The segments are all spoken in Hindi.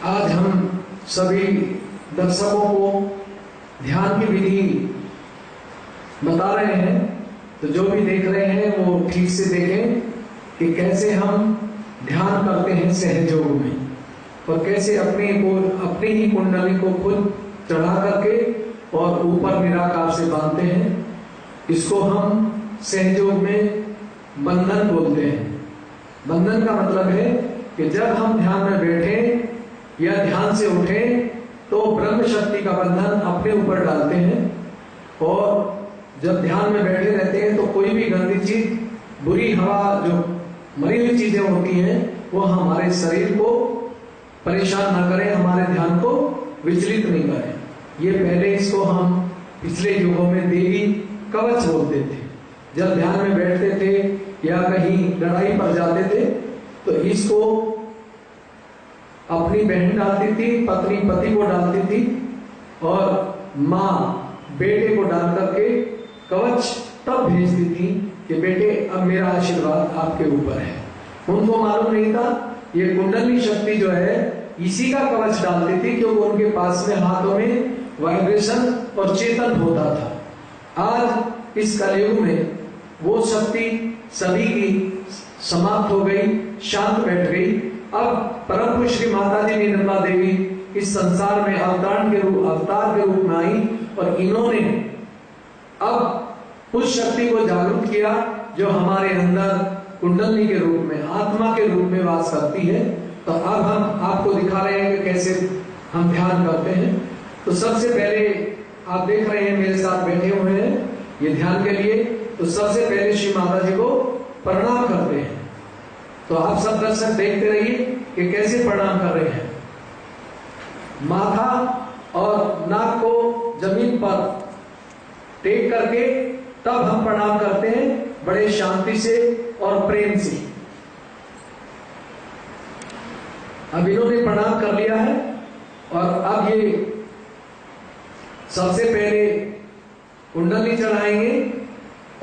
आज हम सभी दर्शकों को ध्यान की विधि बता रहे हैं, तो जो भी देख रहे हैं वो ठीक से देखें कि कैसे हम ध्यान करते हैं सहयोग में, और कैसे अपनी ही कुंडली को खुद चढ़ा करके और ऊपर निराकार से बांधते हैं। इसको हम सहयोग में बंधन बोलते हैं। बंधन का मतलब है कि जब हम ध्यान में बैठे या ध्यान से उठे तो ब्रह्म शक्ति का बंधन अपने ऊपर डालते हैं, और जब ध्यान में बैठे रहते हैं तो कोई भी गंदी चीज, बुरी हवा, जो मरी हुई चीजें होती हैं, वो हमारे शरीर को परेशान ना करें, हमारे ध्यान को विचलित नहीं करें। ये पहले इसको हम पिछले युगों में देवी कवच बोलते थे। जब ध्यान में बैठते थे या कहीं लड़ाई पर जाते थे तो इसको अपनी बहन डालती थी, पत्नी पति को डालती थी, और माँ बेटे को डाल करके कवच तब भेजती थी कि बेटे अब मेरा आशीर्वाद आपके ऊपर है। उनको मालूम नहीं था ये कुंडली शक्ति जो है इसी का कवच डालती थी, क्योंकि उनके पास में हाथों में वाइब्रेशन और चेतन होता था। आज इस कलयुग में वो शक्ति सभी की समाप्त हो गई, शांत बैठ गई। अब परम पूज्य श्री माता जी निर्मला देवी इस संसार में अवतार के रूप में आई, और इन्होंने अब उस शक्ति को जागरूक किया जो हमारे अंदर कुंडली के रूप में, आत्मा के रूप में वास करती है। तो अब हम आपको दिखा रहे हैं कि कैसे हम ध्यान करते हैं। तो सबसे पहले आप देख रहे हैं मेरे साथ बैठे हुए हैं ये ध्यान के लिए। तो सबसे पहले श्री माता जी को प्रणाम करते हैं। तो आप सब दर्शक देखते रहिए कि कैसे प्रणाम कर रहे हैं। माथा और नाक को जमीन पर टेक करके तब हम प्रणाम करते हैं, बड़े शांति से और प्रेम से। अब इन्होंने प्रणाम कर लिया है, और अब ये सबसे पहले कुंडली चढ़ाएंगे,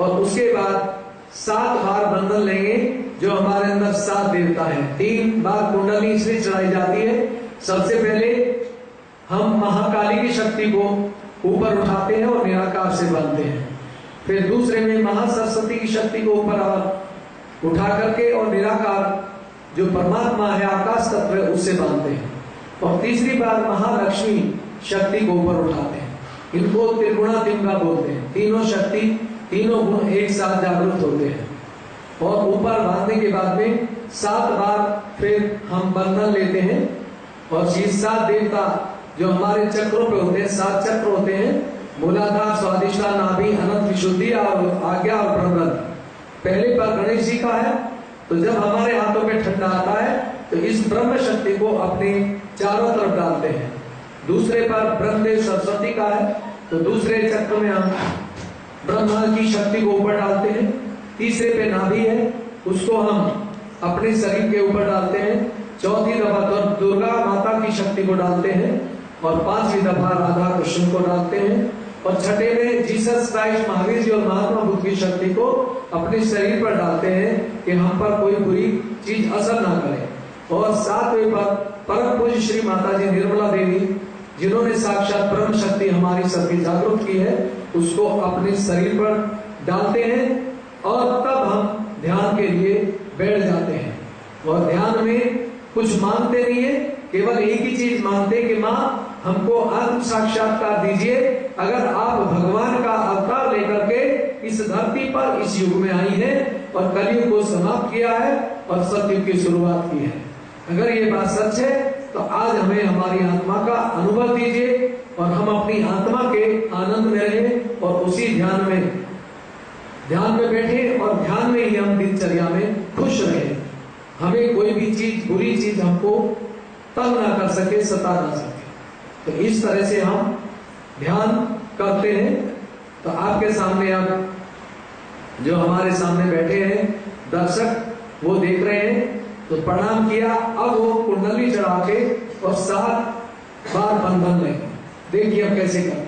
और उसके बाद 7 बार बंधन लेंगे, जो हमारे अंदर 7 देवता है। 3 बार कुंडली इसलिए चढ़ाई जाती है। सबसे पहले हम महाकाली की शक्ति को ऊपर उठाते हैं और निराकार से बांधते हैं। फिर दूसरे में महासरस्वती की शक्ति को ऊपर उठा करके और निराकार जो परमात्मा है, आकाश तत्व है, उससे बांधते हैं। और तीसरी बार महालक्ष्मी शक्ति को ऊपर उठाते हैं। इनको त्रिगुणात्मिका बोलते हैं। तीनों शक्ति, तीनों गुण एक साथ जागृत होते हैं। और ऊपर बांधने के बाद में 7 बार फिर हम बंधन लेते हैं, और 7 देवता जो हमारे चक्रों पे होते हैं, 7 चक्र होते हैं, मूलाधार, स्वादिष्ठान, नाभि, अनंत, विशुद्धि और आज्ञा और प्रबंधन। पहले पर गणेश जी का है, तो जब हमारे हाथों में ठंडा आता है तो इस ब्रह्म शक्ति को अपने चारों तरफ डालते हैं। दूसरे पर ब्रह्मदेव सरस्वती का है, तो दूसरे चक्र में हम ब्रह्मा की शक्ति को ऊपर डालते हैं। तीसरे पे नाभि है, उसको हम अपने शरीर के ऊपर डालते हैं। चौथी दफा तो दुर्गा माता की शक्ति को डालते हैं, और 5वीं दफा राधा कृष्ण को डालते हैं, और छठे में जीसस क्राइस्ट, महावीर जी और महात्मा बुद्ध की शक्ति को अपने शरीर पर डालते हैं कि हम पर कोई बुरी चीज असर ना करे। और 7वें पर परम पूज्य श्री माता जी निर्मला देवी, जिन्होंने साक्षात ब्रह्म शक्ति हमारी सबकी जागरूक की है, उसको अपने शरीर पर डालते हैं, और तब हम ध्यान के लिए बैठ जाते हैं। और ध्यान में कुछ मांगते नहीं है, केवल एक ही चीज मांगते कि माँ हमको आत्म साक्षात्कार दीजिए। अगर आप भगवान का अवतार लेकर के इस धरती पर इस युग में आई हैं और कलयुग को समाप्त किया है और सतयुग की शुरुआत की है, अगर ये बात सच है तो आज हमें हमारी आत्मा का अनुभव दीजिए, और हम अपनी आत्मा के आनंद में रहें, और उसी ध्यान में बैठे, और ध्यान में ही हम दिनचर्या में खुश रहें। हमें कोई भी चीज, बुरी चीज हमको तंग ना कर सके, सता ना सके। तो इस तरह से हम ध्यान करते हैं। तो आपके सामने, आप जो हमारे सामने बैठे हैं दर्शक, वो देख रहे हैं। तो प्रणाम किया, अब वो कुंडली चढ़ा के और 7 बार बंधन लेंगे। देखिए अब कैसे करते हैं।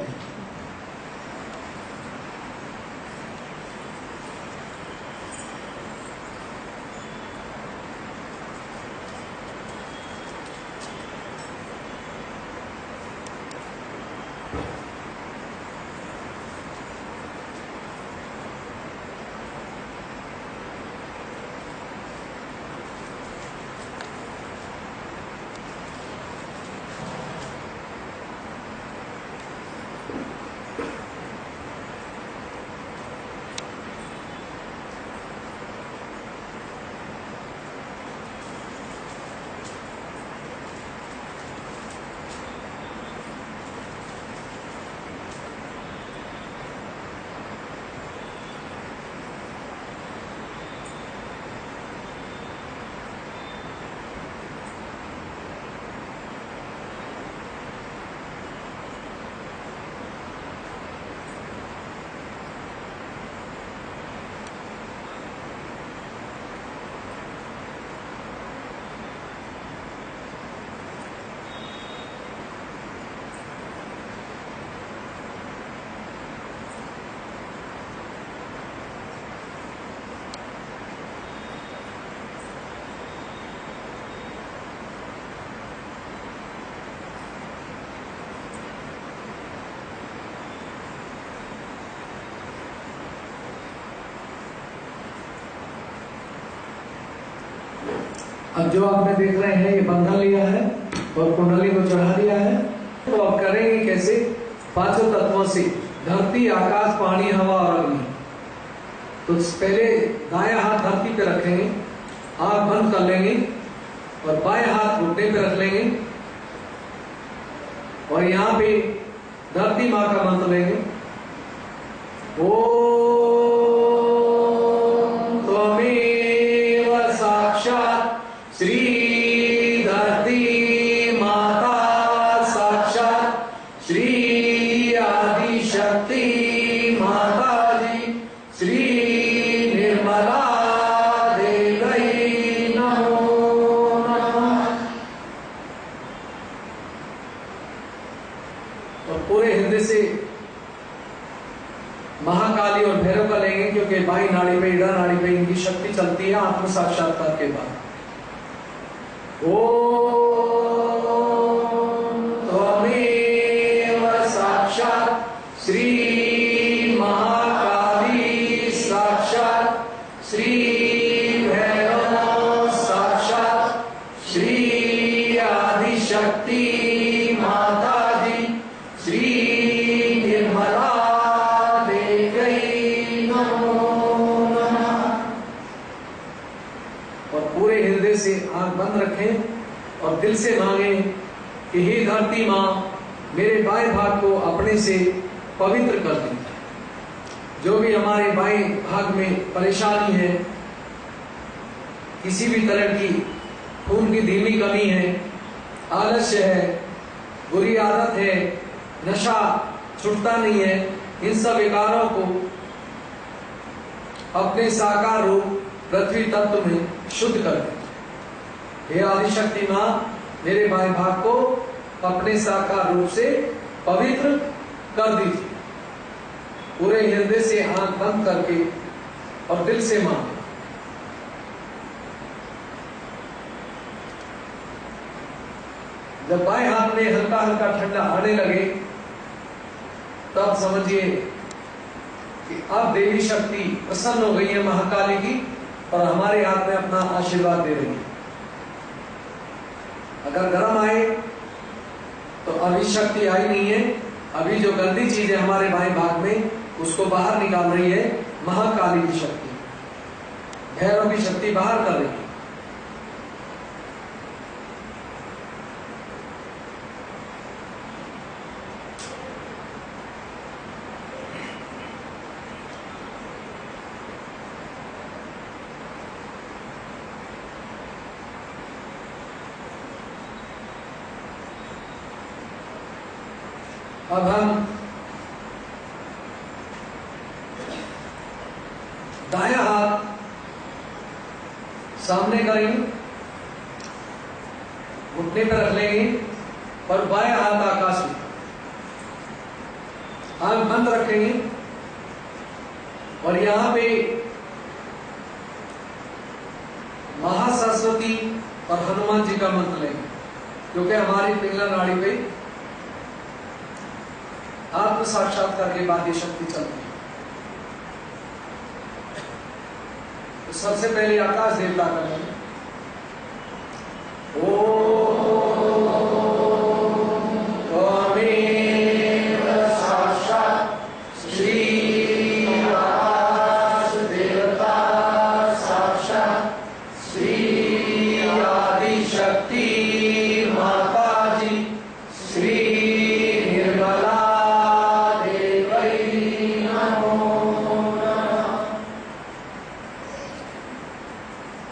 अब जो आपने देख रहे हैं ये बंधन लिया है और कुंडली को चढ़ा दिया है। तो अब करेंगे कैसे? पांचों तत्वों से, धरती, आकाश, पानी, हवा और अग्नि। तो पहले दायां हाथ धरती पे रखेंगे, आंख बंद कर लेंगे और बाएं हाथ घुटने पे रख लेंगे और यहाँ पे धरती माँ का मंत्र लेंगे। ओम त्वमेव साक्षात् श्री धरती माता, साक्षात् श्री आदि शक्ति माता जी, श्री निर्मला देवी नमो नमः। और पूरे हृदय से महाकाली और भैरव का लेंगे, क्योंकि बाई नाड़ी पे, इड़ा नाड़ी पे इनकी शक्ति चलती है आत्म साक्षात्कार के बाद। ओम त्वमेव साक्षात् श्री महाकाली, साक्षात् श्री भैरव, साक्षात् श्री आदि शक्ति माता जी, श्री निर्मला से आंख बंद रखें और दिल से मांगे कि हे धरती माँ, मेरे बाएं भाग को अपने से पवित्र कर दी। जो भी हमारे बाएं भाग में परेशानी है, किसी भी तरह की खून की धीमी कमी है, आलस्य है, बुरी आदत है, नशा छूटता नहीं है, इन सब विकारों को अपने साकार रूप पृथ्वी तत्व में शुद्ध कर दे। हे आदिशक्ति माँ, मेरे बाएं भाग को अपने साकार रूप से पवित्र कर दीजिए। पूरे हृदय से आंख बंद करके और दिल से मांगे। जब बाएं हाथ में हल्का हल्का ठंडा आने लगे, तब समझिए कि अब देवी शक्ति प्रसन्न हो गई है महाकाली की और हमारे हाथ में अपना आशीर्वाद दे रही है। अगर गर्म आए तो अभी शक्ति आई नहीं है, अभी जो गंदी चीज है हमारे बाएं भाग में उसको बाहर निकाल रही है महाकाली की शक्ति, भैरव की शक्ति बाहर कर रही है। अब हम दायां हाथ सामने करेंगे, घुटने पर रख लेंगे और बायां हाथ आकाश में, आंख बंद रखेंगे और यहां पे महासरस्वती और हनुमान जी का मंत्र लेंगे, क्योंकि हमारी पिंगला नाड़ी पे आत्म साक्षात्कार के बाद ये शक्ति चलती है। तो सबसे पहले आकाश देवता करेंगे।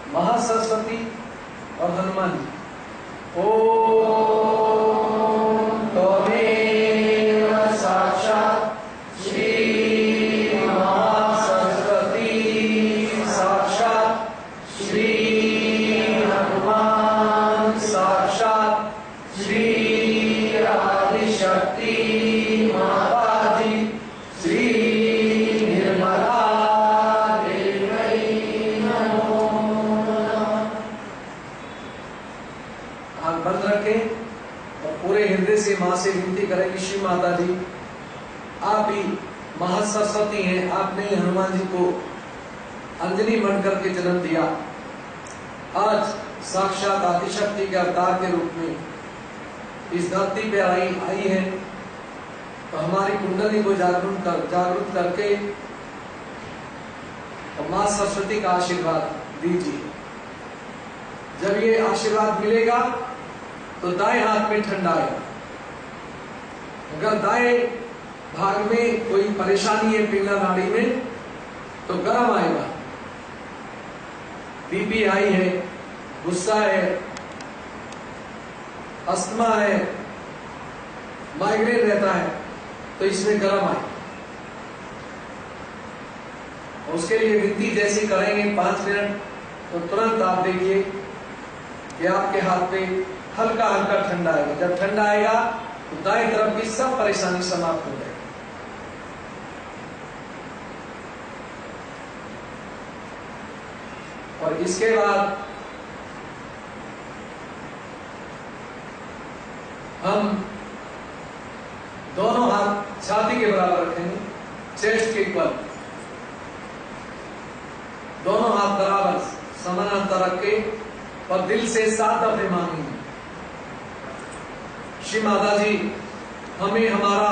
महासरस्वती और हनुमान जी, ओम त्वमेव साक्षात् श्री महासरस्वती, साक्षात् श्री हनुमान, साक्षात् श्री आदिशक्ति माता जी, श्री निर्मला बंद रखें और पूरे हृदय से मां से विनती करें कि श्री माता जी, आप ही महासरस्वती हैं, आपने हनुमान जी को अंजनी बन करके जन्म दिया, आज साक्षात आदिशक्ति के अवतार के रूप में इस धरती पे आई है, तो हमारी कुंडली को जागरूक करके और मां सरस्वती का आशीर्वाद दीजिए। जब ये आशीर्वाद मिलेगा तो दाएं हाथ में ठंडा आएगा। अगर दाएं भाग में कोई परेशानी है पिंगला नाड़ी में तो गर्म आएगा। बीपी हाई है, गुस्सा है, अस्थमा है, माइग्रेन रहता है, तो इसमें गर्म आए। उसके लिए विनती जैसी करेंगे 5 मिनट, तो तुरंत आप देखिए कि आपके हाथ पे हल्का हल्का ठंडा आएगा। जब ठंडा आएगा तो दाएं तरफ की सब परेशानी समाप्त हो जाएगी। और इसके बाद हम दोनों हाथ छाती के बराबर रखेंगे, चेस्ट के इक्वल, दोनों हाथ बराबर समानांतर रख के और दिल से 7 दफे मांगेंगे, श्री माता जी हमें हमारा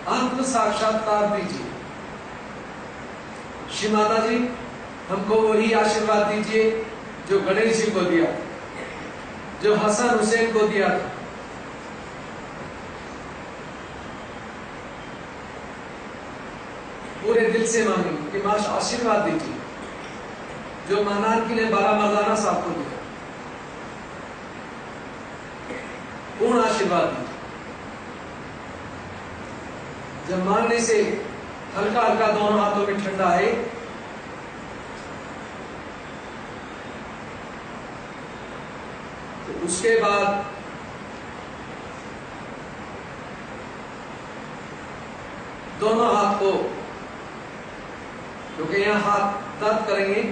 आत्म साक्षात्कार दीजिए। श्री माता जी हमको वही आशीर्वाद दीजिए जो गणेश जी को दिया, जो हसन हुसैन को दिया था। पूरे दिल से मांगेंगे कि मां आशीर्वाद दीजिए जो मानानकी ने 12 मर्दाना साहब को दिया। पूर्ण आशीर्वाद दीजिए। जब मांगने से हल्का हल्का दोनों हाथों में ठंडा आए तो उसके बाद दोनों हाथ को, क्योंकि यहां हाथ दर्द करेंगे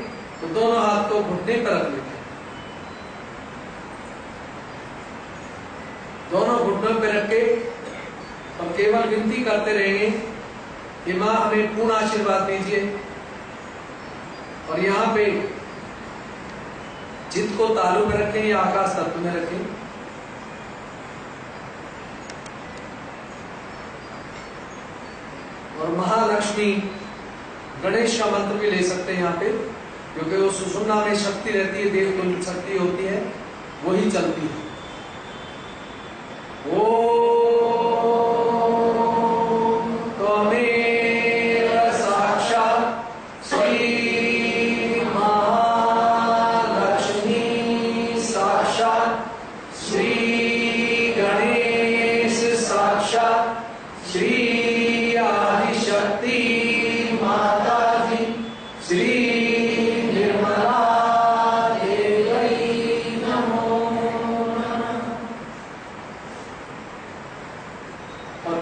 तो दोनों हाथ को घुटने पर रख लेते हैं। दोनों घुटनों पर रख के और केवल विनती करते रहेंगे कि मां हमें पूर्ण आशीर्वाद दीजिए। और यहां पे चित्त को तालु में रखें या आकाश तत्व में रखें। और महालक्ष्मी गणेश का मंत्र भी ले सकते हैं यहाँ पे, क्योंकि वो सुषुम्ना में शक्ति रहती है, देव तुल्य शक्ति होती है, वही चलती है।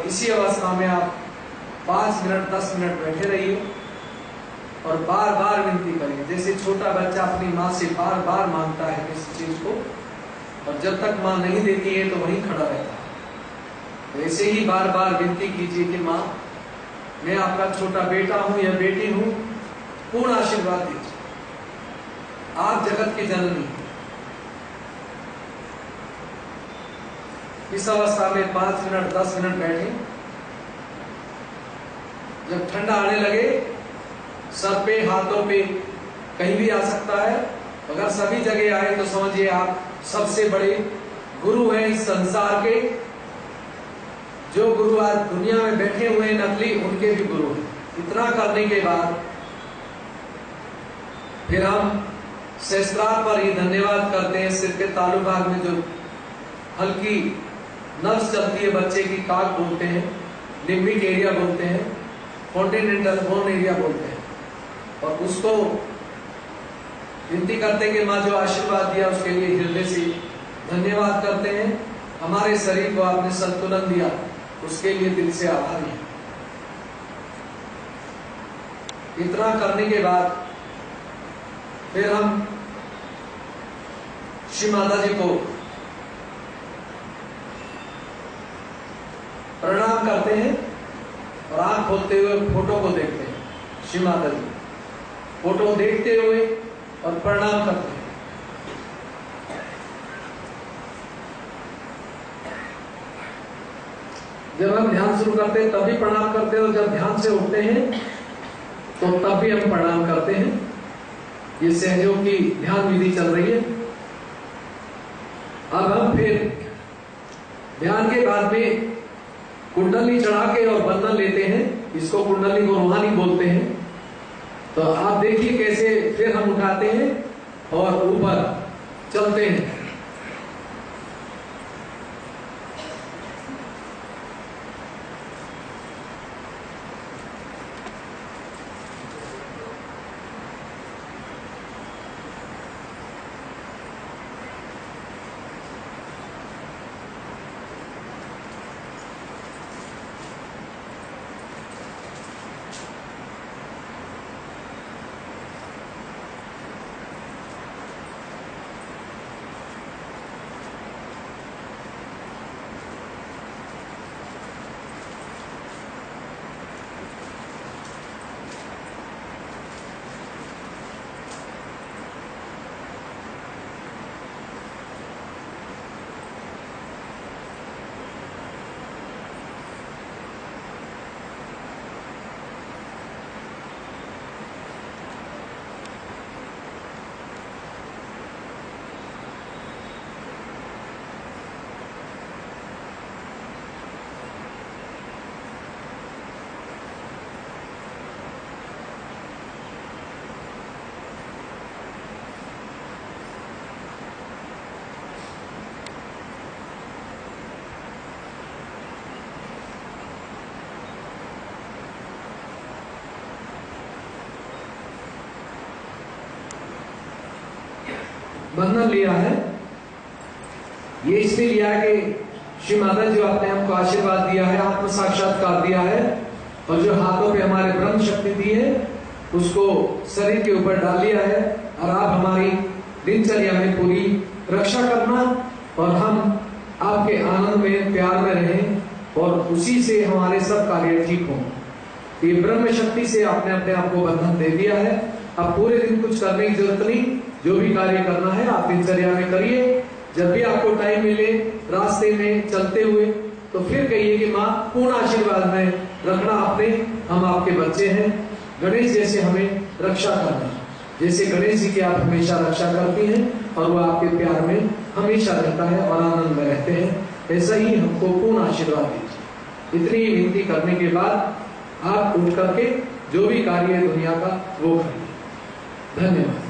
इसी अवस्था में आप 5 मिनट 10 मिनट बैठे रहिए और बार बार विनती करिए। जैसे छोटा बच्चा अपनी माँ से बार बार मांगता है किसी चीज को, और जब तक माँ नहीं देती है तो वहीं खड़ा रहता है। तो ऐसे ही बार बार विनती कीजिए कि माँ मैं आपका छोटा बेटा हूं या बेटी हूं, पूर्ण आशीर्वाद दीजिए। आप जगत की जननी। इस अवस्था में 5 मिनट 10 मिनट बैठे। जब ठंडा आने लगे, सर पे हाथों पे कहीं भी आ सकता है। अगर सभी जगह आए तो समझिए आप सबसे बड़े गुरु हैं इस संसार के। जो गुरु आज दुनिया में बैठे हुए नकली, उनके भी गुरु हैं। इतना करने के बाद फिर हम सहस्त्रार पर ही धन्यवाद करते हैं। सिर के तालु भाग में जो हल्की नर्व्स चलती है बच्चे की, काक बोलते हैं, लिम्बिक एरिया बोलते हैं, कॉन्टिनेंटल बोन एरिया बोलते हैं। और उसको विनती करते हैं कि माँ जो आशीर्वाद दिया उसके लिए हृदय से धन्यवाद करते हैं। हमारे शरीर को आपने संतुलन दिया, उसके लिए दिल से आभारी हैं। इतना करने के बाद फिर हम श्री माता जी को प्रणाम करते हैं और आंख खोलते हुए फोटो को देखते हैं। श्री माता जी फोटो देखते हुए और प्रणाम करते हैं। जब हम ध्यान शुरू करते हैं तब भी प्रणाम करते हैं, और जब ध्यान से उठते हैं तो तब भी हम प्रणाम करते हैं। ये सहयोग की ध्यान विधि चल रही है। अब हम फिर ध्यान के बाद में कुंडली चढ़ा के और बंधन लेते हैं। इसको कुंडली को रूहानी बोलते हैं। तो आप देखिए कैसे फिर हम उठाते हैं और ऊपर चलते हैं। बंधन लिया है। ये इसलिए लिया कि श्री माता जी आपने हमको आशीर्वाद दिया है, आत्म साक्षात्कार दिया है, और जो हाथों पे हमारे ब्रह्म शक्ति दी है उसको शरीर के ऊपर डाल लिया है। और आप हमारी दिनचर्या में पूरी रक्षा करना, और हम आपके आनंद में, प्यार में रहें, और उसी से हमारे सब कार्य ठीक हों। ये ब्रह्म शक्ति से आपने अपने आप को बंधन दे दिया है। अब पूरे दिन कुछ करने की जरूरत नहीं। जो भी कार्य करना है आप दिनचर्या में करिए। जब भी आपको टाइम मिले रास्ते में चलते हुए तो फिर कहिए कि माँ पूर्ण आशीर्वाद में रखना आपने, हम आपके बच्चे हैं। गणेश जैसे हमें रक्षा करना, जैसे गणेश जी की आप हमेशा रक्षा करती हैं और वो आपके प्यार में हमेशा रहता है और आनंद में रहते हैं, ऐसा ही हमको पूर्ण आशीर्वाद दीजिए। इतनी ही विनती करने के बाद आप उठ करके जो भी कार्य है दुनिया का वो करिए। धन्यवाद।